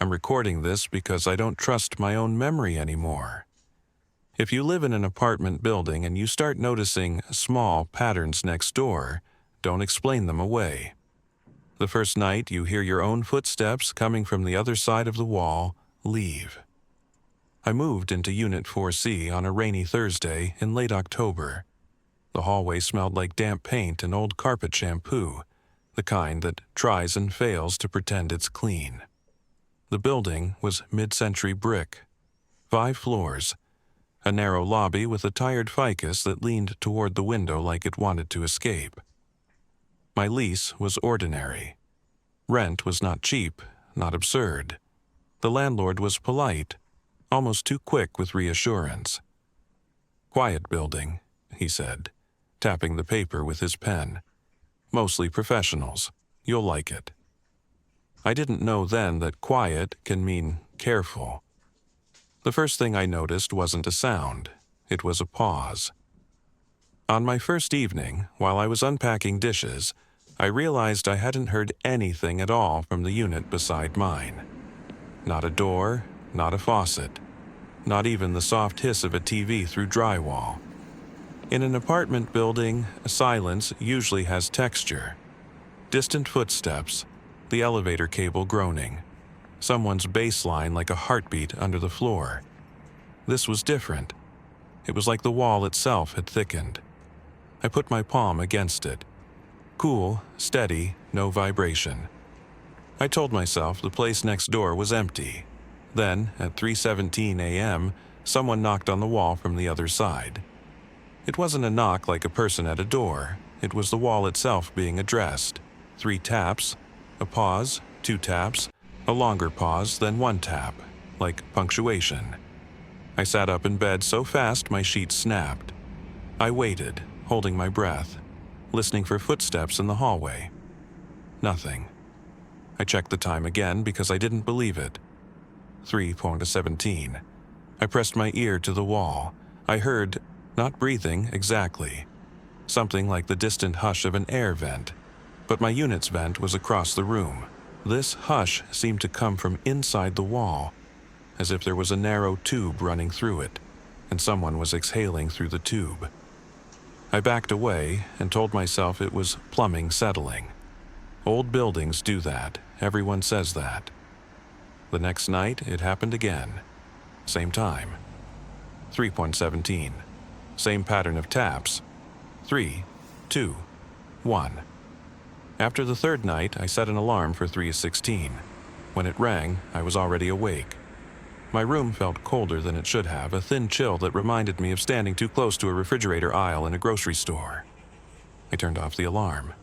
I'm recording this because I don't trust my own memory anymore. If you live in an apartment building and you start noticing small patterns next door, don't explain them away. The first night you hear your own footsteps coming from the other side of the wall, leave. I moved into Unit 4C on a rainy Thursday in late October. The hallway smelled like damp paint and old carpet shampoo, the kind that tries and fails to pretend it's clean. The building was mid-century brick, 5 floors, a narrow lobby with a tired ficus that leaned toward the window like it wanted to escape. My lease was ordinary. Rent was not cheap, not absurd. The landlord was polite, almost too quick with reassurance. "Quiet building," he said, tapping the paper with his pen. "Mostly professionals. You'll like it." I didn't know then that quiet can mean careful. The first thing I noticed wasn't a sound. It was a pause. On my first evening, while I was unpacking dishes, I realized I hadn't heard anything at all from the unit beside mine. Not a door, not a faucet, not even the soft hiss of a TV through drywall. In an apartment building, silence usually has texture. Distant footsteps, the elevator cable groaning, someone's bass line like a heartbeat under the floor. This was different. It was like the wall itself had thickened. I put my palm against it. Cool, steady, no vibration. I told myself the place next door was empty. Then, at 3:17 a.m., someone knocked on the wall from the other side. It wasn't a knock like a person at a door. It was the wall itself being addressed. 3 taps, a pause, 2 taps, a longer pause, then 1 tap, like punctuation. I sat up in bed so fast my sheets snapped. I waited, holding my breath, listening for footsteps in the hallway. Nothing. I checked the time again because I didn't believe it. 3:17. I pressed my ear to the wall. I heard, not breathing exactly, something like the distant hush of an air vent, but my unit's vent was across the room. This hush seemed to come from inside the wall, as if there was a narrow tube running through it, and someone was exhaling through the tube. I backed away and told myself it was plumbing settling. Old buildings do that. Everyone says that. The next night, it happened again. Same time. 3:17. Same pattern of taps. 3, 2, 1. After the third night, I set an alarm for 3:16. When it rang, I was already awake. My room felt colder than it should have, a thin chill that reminded me of standing too close to a refrigerator aisle in a grocery store. I turned off the alarm.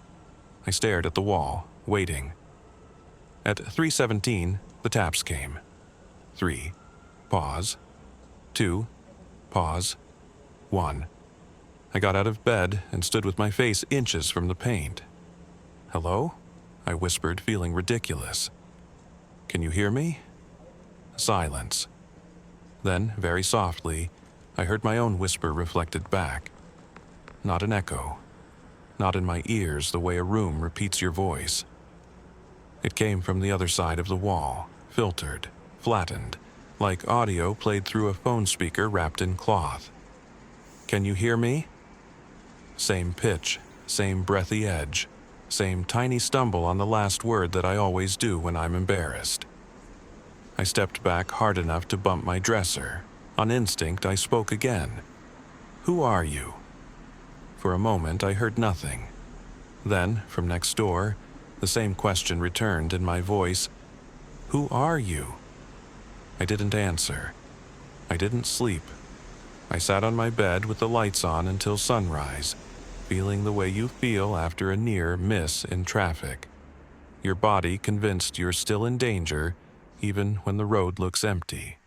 I stared at the wall, waiting. At 3:17, the taps came. 3, pause. 2, pause. 1. I got out of bed and stood with my face inches from the paint. "Hello?" I whispered, feeling ridiculous. "Can you hear me?" Silence. Then, very softly, I heard my own whisper reflected back. Not an echo. Not in my ears the way a room repeats your voice. It came from the other side of the wall, filtered, flattened, like audio played through a phone speaker wrapped in cloth. "Can you hear me?" Same pitch, same breathy edge, same tiny stumble on the last word that I always do when I'm embarrassed. I stepped back hard enough to bump my dresser. On instinct, I spoke again. "Who are you?" For a moment, I heard nothing. Then, from next door, the same question returned in my voice. "Who are you?" I didn't answer. I didn't sleep. I sat on my bed with the lights on until sunrise, feeling the way you feel after a near miss in traffic. Your body convinced you're still in danger, even when the road looks empty.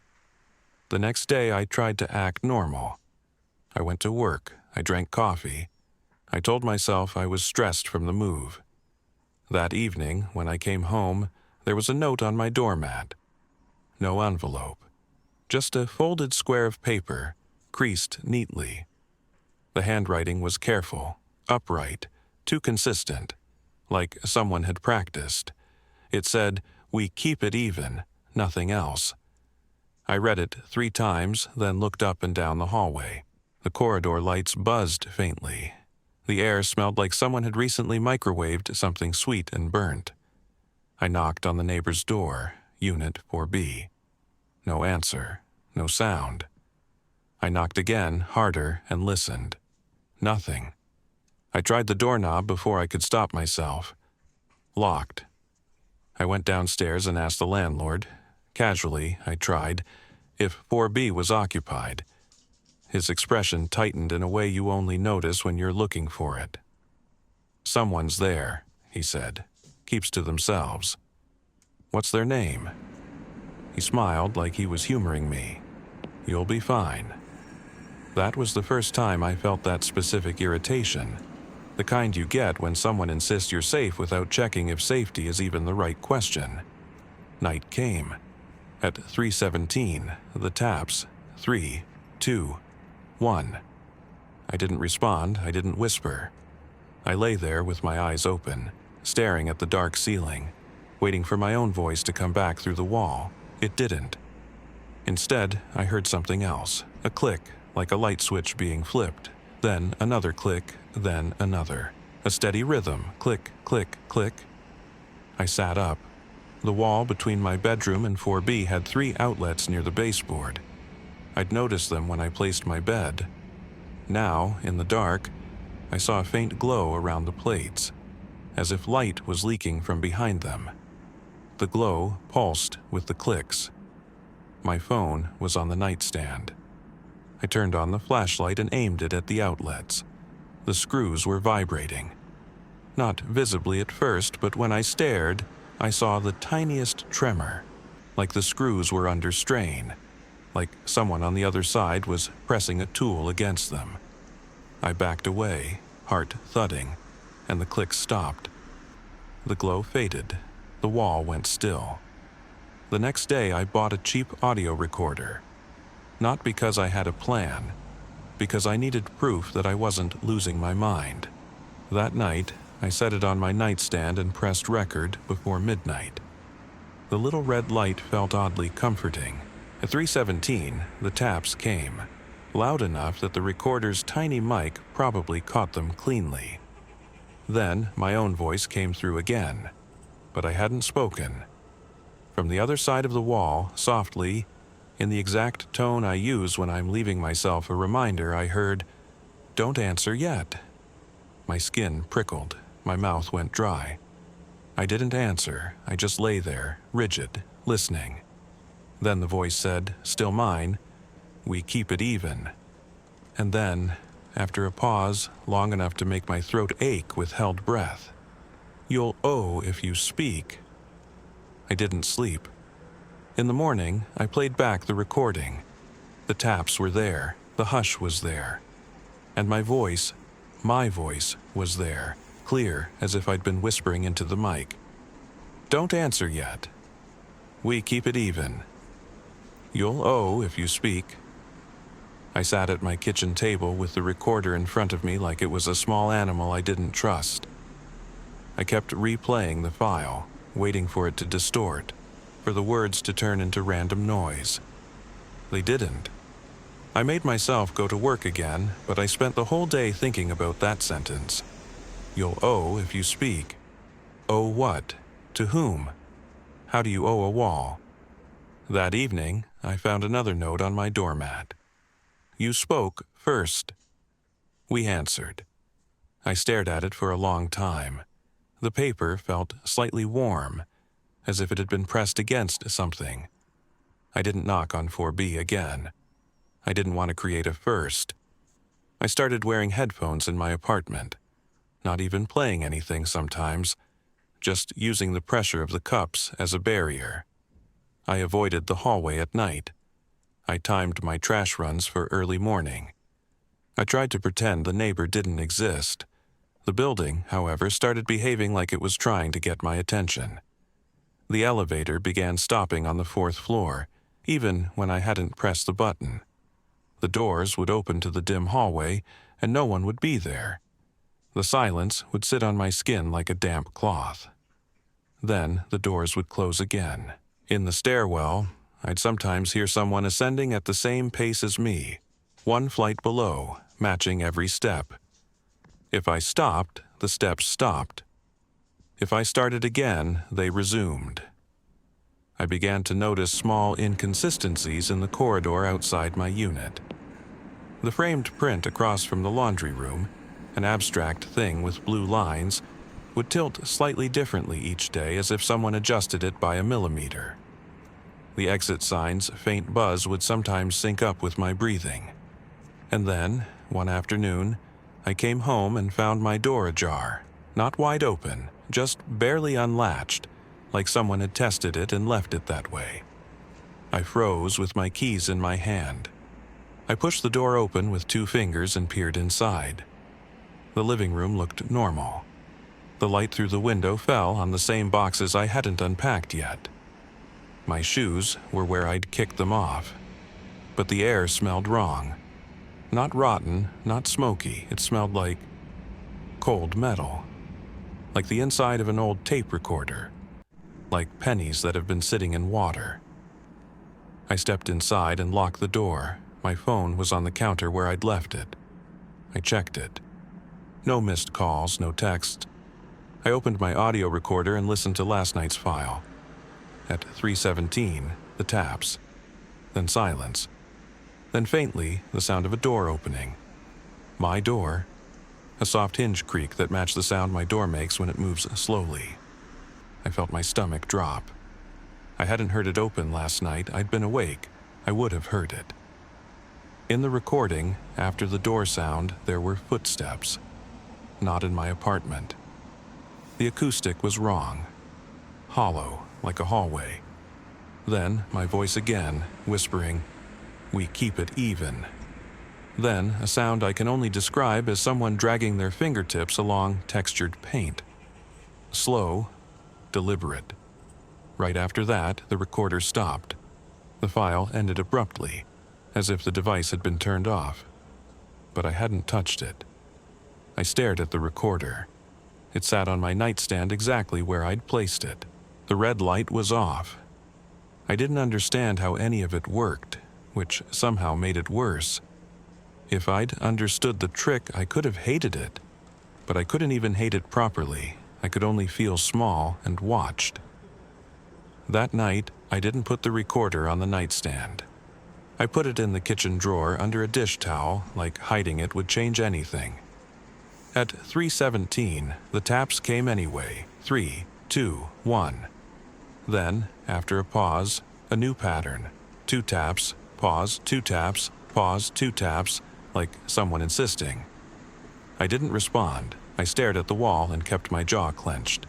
The next day, I tried to act normal. I went to work. I drank coffee. I told myself I was stressed from the move. That evening, when I came home, there was a note on my doormat. No envelope. Just a folded square of paper, creased neatly. The handwriting was careful, upright, too consistent, like someone had practiced. It said, "We keep it even, nothing else. I read it 3 times, then looked up and down the hallway. The corridor lights buzzed faintly. The air smelled like someone had recently microwaved something sweet and burnt. I knocked on the neighbor's door, Unit 4B. No answer, no sound. I knocked again, harder, and listened. Nothing. I tried the doorknob before I could stop myself. Locked. I went downstairs and asked the landlord. Casually, I tried, if 4B was occupied. His expression tightened in a way you only notice when you're looking for it. "Someone's there," he said. "Keeps to themselves." "What's their name?" He smiled like he was humoring me. "You'll be fine." That was the first time I felt that specific irritation, the kind you get when someone insists you're safe without checking if safety is even the right question. Night came. At 3:17, the taps, 3, 2, 1. I didn't respond, I didn't whisper. I lay there with my eyes open, staring at the dark ceiling, waiting for my own voice to come back through the wall. It didn't. Instead, I heard something else, a click, like a light switch being flipped, then another click, then another. A steady rhythm, click, click, click. I sat up. The wall between my bedroom and 4B had 3 outlets near the baseboard. I'd noticed them when I placed my bed. Now, in the dark, I saw a faint glow around the plates, as if light was leaking from behind them. The glow pulsed with the clicks. My phone was on the nightstand. I turned on the flashlight and aimed it at the outlets. The screws were vibrating. Not visibly at first, but when I stared, I saw the tiniest tremor, like the screws were under strain, like someone on the other side was pressing a tool against them. I backed away, heart thudding, and the clicks stopped. The glow faded. The wall went still. The next day I bought a cheap audio recorder. Not because I had a plan, because I needed proof that I wasn't losing my mind. That night, I set it on my nightstand and pressed record before midnight. The little red light felt oddly comforting. At 3:17, the taps came, loud enough that the recorder's tiny mic probably caught them cleanly. Then my own voice came through again, but I hadn't spoken. From the other side of the wall, softly, in the exact tone I use when I'm leaving myself a reminder, I heard, "Don't answer yet." My skin prickled, my mouth went dry. I didn't answer, I just lay there, rigid, listening. Then the voice said, still mine, "We keep it even." And then, after a pause long enough to make my throat ache with held breath, "You'll owe if you speak." I didn't sleep. In the morning, I played back the recording. The taps were there, the hush was there. And my voice was there, clear as if I'd been whispering into the mic. "Don't answer yet. We keep it even. You'll owe if you speak." I sat at my kitchen table with the recorder in front of me like it was a small animal I didn't trust. I kept replaying the file, waiting for it to distort, for the words to turn into random noise. They didn't. I made myself go to work again, but I spent the whole day thinking about that sentence. You'll owe if you speak. Owe what? To whom? How do you owe a wall? That evening, I found another note on my doormat. You spoke first. We answered. I stared at it for a long time. The paper felt slightly warm, as if it had been pressed against something. I didn't knock on 4B again. I didn't want to create a first. I started wearing headphones in my apartment, not even playing anything sometimes, just using the pressure of the cups as a barrier. I avoided the hallway at night. I timed my trash runs for early morning. I tried to pretend the neighbor didn't exist. The building, however, started behaving like it was trying to get my attention. The elevator began stopping on the 4th floor, even when I hadn't pressed the button. The doors would open to the dim hallway, and no one would be there. The silence would sit on my skin like a damp cloth. Then the doors would close again. In the stairwell, I'd sometimes hear someone ascending at the same pace as me, one flight below, matching every step. If I stopped, the steps stopped. If I started again, they resumed. I began to notice small inconsistencies in the corridor outside my unit. The framed print across from the laundry room, an abstract thing with blue lines, would tilt slightly differently each day as if someone adjusted it by a millimeter. The exit sign's faint buzz would sometimes sync up with my breathing. And then, one afternoon, I came home and found my door ajar, not wide open, just barely unlatched, like someone had tested it and left it that way. I froze with my keys in my hand. I pushed the door open with 2 fingers and peered inside. The living room looked normal. The light through the window fell on the same boxes I hadn't unpacked yet. My shoes were where I'd kicked them off. But the air smelled wrong. Not rotten, not smoky. It smelled like cold metal. Like the inside of an old tape recorder. Like pennies that have been sitting in water. I stepped inside and locked the door. My phone was on the counter where I'd left it. I checked it. No missed calls, no texts. I opened my audio recorder and listened to last night's file. At 3:17, the taps. Then silence. Then faintly, the sound of a door opening. My door. A soft hinge creak that matched the sound my door makes when it moves slowly. I felt my stomach drop. I hadn't heard it open last night. I'd been awake. I would have heard it. In the recording, after the door sound, there were footsteps. Not in my apartment. The acoustic was wrong. Hollow, like a hallway. Then, my voice again, whispering, "We keep it even." Then, a sound I can only describe as someone dragging their fingertips along textured paint. Slow, deliberate. Right after that, the recorder stopped. The file ended abruptly, as if the device had been turned off. But I hadn't touched it. I stared at the recorder. It sat on my nightstand exactly where I'd placed it. The red light was off. I didn't understand how any of it worked, which somehow made it worse. If I'd understood the trick, I could have hated it. But I couldn't even hate it properly. I could only feel small and watched. That night, I didn't put the recorder on the nightstand. I put it in the kitchen drawer under a dish towel, like hiding it would change anything. At 3:17, the taps came anyway. 3, 2, 1. Then, after a pause, a new pattern. 2 taps, pause, 2 taps, pause, 2 taps, like someone insisting. I didn't respond. I stared at the wall and kept my jaw clenched.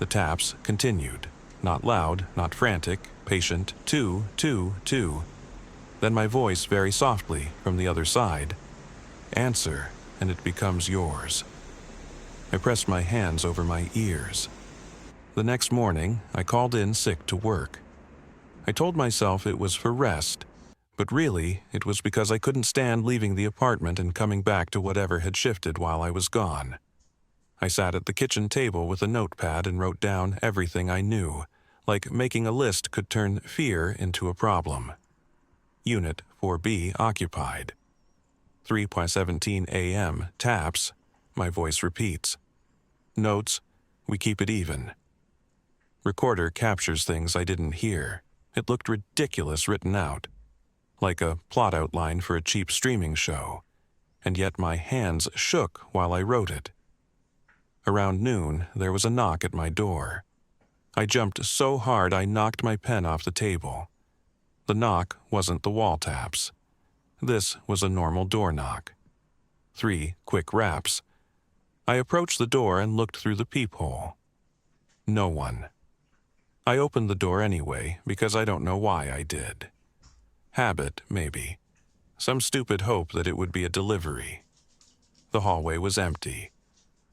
The taps continued. Not loud, not frantic, patient, 2, 2, 2. Then my voice very softly from the other side. "Answer, and it becomes yours." I pressed my hands over my ears. The next morning, I called in sick to work. I told myself it was for rest, but really, it was because I couldn't stand leaving the apartment and coming back to whatever had shifted while I was gone. I sat at the kitchen table with a notepad and wrote down everything I knew, like making a list could turn fear into a problem. Unit 4B occupied. 3:17 a.m. taps. My voice repeats. Notes, we keep it even. Recorder captures things I didn't hear. It looked ridiculous written out, like a plot outline for a cheap streaming show, and yet my hands shook while I wrote it. Around noon, there was a knock at my door. I jumped so hard I knocked my pen off the table. The knock wasn't the wall taps. This was a normal door knock. 3 quick raps. I approached the door and looked through the peephole. No one. I opened the door anyway, because I don't know why I did. Habit, maybe. Some stupid hope that it would be a delivery. The hallway was empty.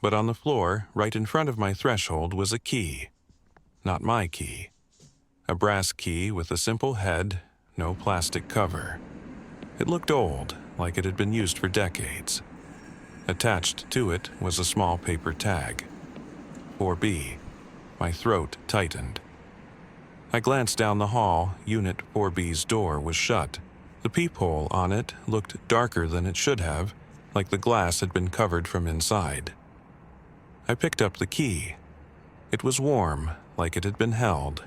But on the floor, right in front of my threshold, was a key. Not my key. A brass key with a simple head, no plastic cover. It looked old, like it had been used for decades. Attached to it was a small paper tag. 4B. My throat tightened. I glanced down the hall. Unit 4B's door was shut. The peephole on it looked darker than it should have, like the glass had been covered from inside. I picked up the key. It was warm, like it had been held.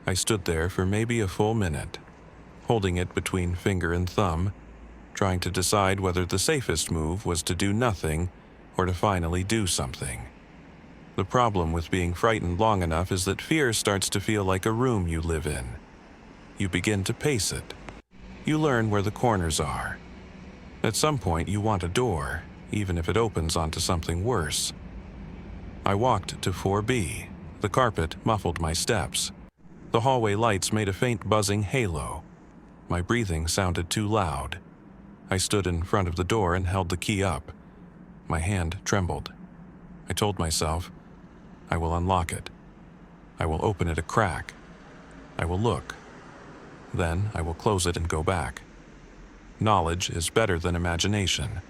I stood there for maybe a full minute, holding it between finger and thumb, trying to decide whether the safest move was to do nothing or to finally do something. The problem with being frightened long enough is that fear starts to feel like a room you live in. You begin to pace it. You learn where the corners are. At some point, you want a door, even if it opens onto something worse. I walked to 4B. The carpet muffled my steps. The hallway lights made a faint buzzing halo. My breathing sounded too loud. I stood in front of the door and held the key up. My hand trembled. I told myself, I will unlock it. I will open it a crack. I will look. Then I will close it and go back. Knowledge is better than imagination.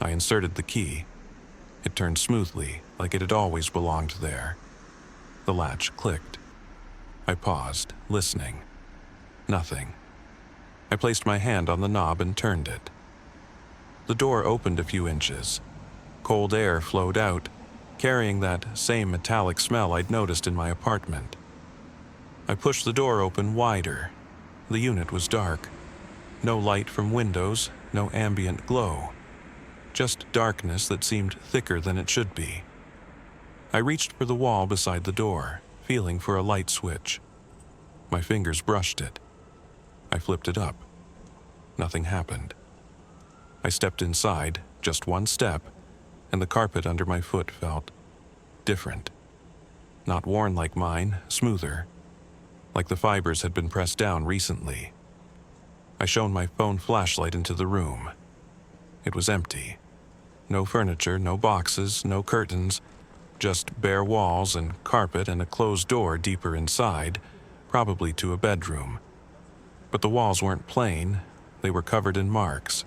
I inserted the key. It turned smoothly, like it had always belonged there. The latch clicked. I paused, listening. Nothing. I placed my hand on the knob and turned it. The door opened a few inches. Cold air flowed out, carrying that same metallic smell I'd noticed in my apartment. I pushed the door open wider. The unit was dark. No light from windows, no ambient glow. Just darkness that seemed thicker than it should be. I reached for the wall beside the door, feeling for a light switch. My fingers brushed it. I flipped it up. Nothing happened. I stepped inside, just one step, and the carpet under my foot felt different. Not worn like mine, smoother, like the fibers had been pressed down recently. I shone my phone flashlight into the room. It was empty. No furniture, no boxes, no curtains, just bare walls and carpet and a closed door deeper inside, probably to a bedroom. But the walls weren't plain, they were covered in marks.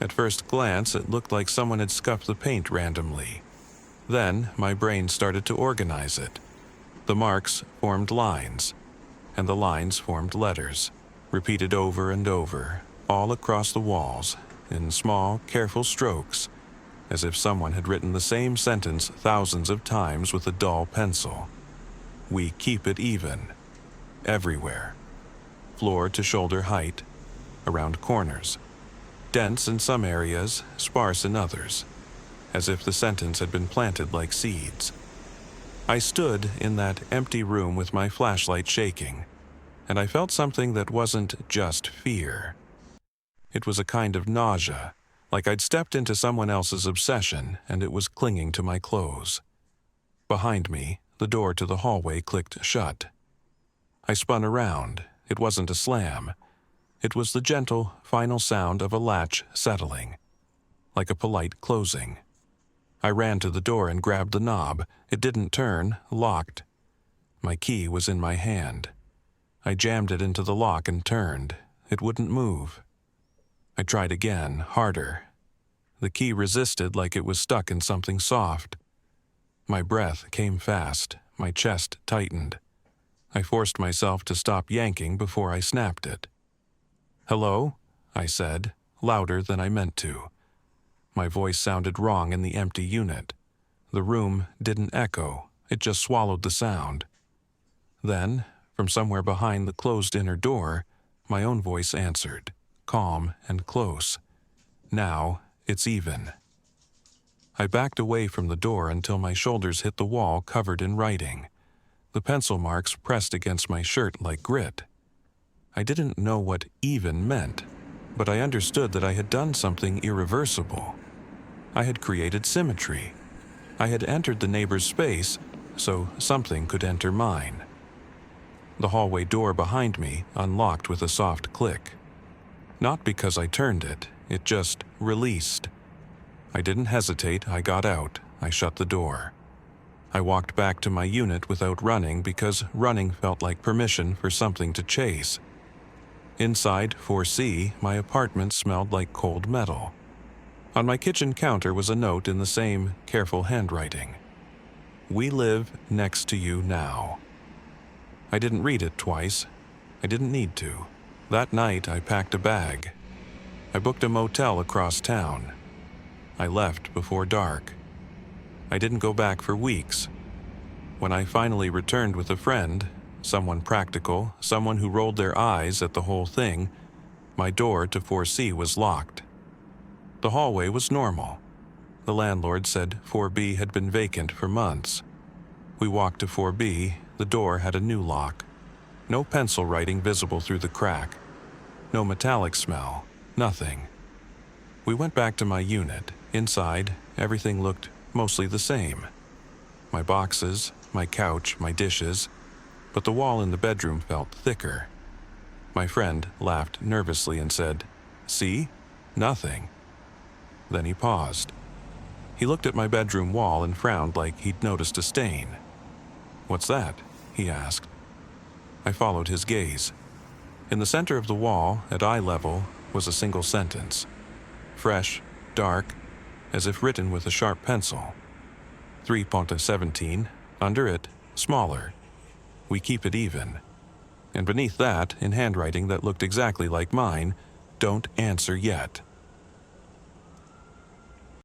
At first glance, it looked like someone had scuffed the paint randomly. Then, my brain started to organize it. The marks formed lines, and the lines formed letters, repeated over and over, all across the walls, in small, careful strokes, as if someone had written the same sentence thousands of times with a dull pencil. We keep it even. Everywhere. Floor to shoulder height, around corners. Dense in some areas, sparse in others, as if the sentence had been planted like seeds. I stood in that empty room with my flashlight shaking, and I felt something that wasn't just fear. It was a kind of nausea, like I'd stepped into someone else's obsession and it was clinging to my clothes. Behind me, the door to the hallway clicked shut. I spun around. It wasn't a slam. It was the gentle, final sound of a latch settling, like a polite closing. I ran to the door and grabbed the knob. It didn't turn, locked. My key was in my hand. I jammed it into the lock and turned. It wouldn't move. I tried again, harder. The key resisted like it was stuck in something soft. My breath came fast. My chest tightened. I forced myself to stop yanking before I snapped it. "Hello?" I said, louder than I meant to. My voice sounded wrong in the empty unit. The room didn't echo, it just swallowed the sound. Then, from somewhere behind the closed inner door, my own voice answered, calm and close. Now, it's even. I backed away from the door until my shoulders hit the wall covered in writing. The pencil marks pressed against my shirt like grit. I didn't know what even meant, but I understood that I had done something irreversible. I had created symmetry. I had entered the neighbor's space, so something could enter mine. The hallway door behind me unlocked with a soft click. Not because I turned it, it just released. I didn't hesitate, I got out, I shut the door. I walked back to my unit without running because running felt like permission for something to chase. Inside 4C, my apartment smelled like cold metal. On my kitchen counter was a note in the same careful handwriting. We live next to you now. I didn't read it twice. I didn't need to. That night, I packed a bag. I booked a motel across town. I left before dark. I didn't go back for weeks. When I finally returned with a friend, someone practical, someone who rolled their eyes at the whole thing, my door to 4C was locked. The hallway was normal. The landlord said 4B had been vacant for months. We walked to 4B. The door had a new lock. No pencil writing visible through the crack. No metallic smell. Nothing. We went back to my unit. Inside, everything looked mostly the same. My boxes, my couch, my dishes, but the wall in the bedroom felt thicker. My friend laughed nervously and said, "See? Nothing." Then he paused. He looked at my bedroom wall and frowned like he'd noticed a stain. "What's that?" he asked. I followed his gaze. In the center of the wall, at eye level, was a single sentence. Fresh, dark, as if written with a sharp pencil. 3.17, under it, smaller. "We keep it even." And beneath that, in handwriting that looked exactly like mine, "Don't answer yet."